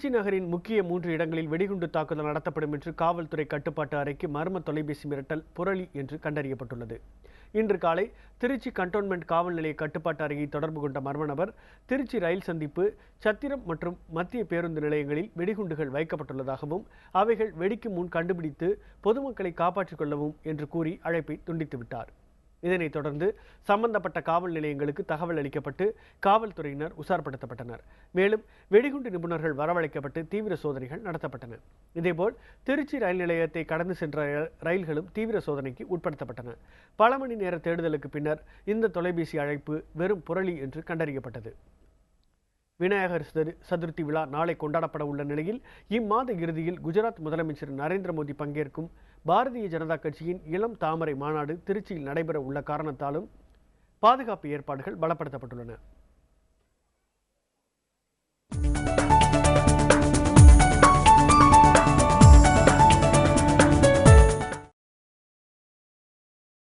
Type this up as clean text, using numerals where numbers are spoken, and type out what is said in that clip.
திருச்சி நகரின் முக்கிய 3 இடங்களில் வெடிகுண்டு தாக்குதல் நடத்தப்படும் என்று காவல்துறை கட்டுப்பாட்டு அறைக்கு மர்ம தொலைபேசி மிரட்டல் புரளி என்று கண்டறியப்பட்டுள்ளது. இன்று காலை திருச்சி கண்டோன்மெண்ட் காவல் நிலைய கட்டுப்பாட்டு அறையை தொடர்பு கொண்ட மர்ம நபர் திருச்சி ரயில் சந்திப்பு, சத்திரம் மற்றும் மத்திய பேருந்து நிலையங்களில் வெடிகுண்டுகள் வைக்கப்பட்டுள்ளதாகவும் அவைகள் வெடிக்கும் முன் கண்டுபிடித்து பொதுமக்களை காப்பாற்றிக் கொள்ளவும் என்று கூறி அழைப்பை துண்டித்துவிட்டார். இதனைத் தொடர்ந்து சம்பந்தப்பட்ட காவல் நிலையங்களுக்கு தகவல் அளிக்கப்பட்டு காவல்துறையினர் உஷார்படுத்தப்பட்டனர். மேலும் வெடிகுண்டு நிபுணர்கள் வரவழைக்கப்பட்டு தீவிர சோதனைகள் நடத்தப்பட்டன. இதேபோல் திருச்சி ரயில் நிலையத்தை கடந்து சென்ற ரயில்களும் தீவிர சோதனைக்கு உட்படுத்தப்பட்டன. பல மணி நேர தேடுதலுக்கு பின்னர் இந்த தொலைபேசி அழைப்பு வெறும் புரளி என்று கண்டறியப்பட்டது. விநாயகர் சதுர்த்தி விழா நாளை கொண்டாடப்பட உள்ள நிலையில் இம்மாத இறுதியில் குஜராத் முதலமைச்சர் நரேந்திர மோடி பங்கேற்கும் பாரதிய ஜனதா கட்சியின் இளம் தாமரை மாநாடு திருச்சியில் நடைபெற உள்ள காரணத்தாலும் பாதுகாப்பு ஏற்பாடுகள் பலப்படுத்தப்பட்டுள்ளன.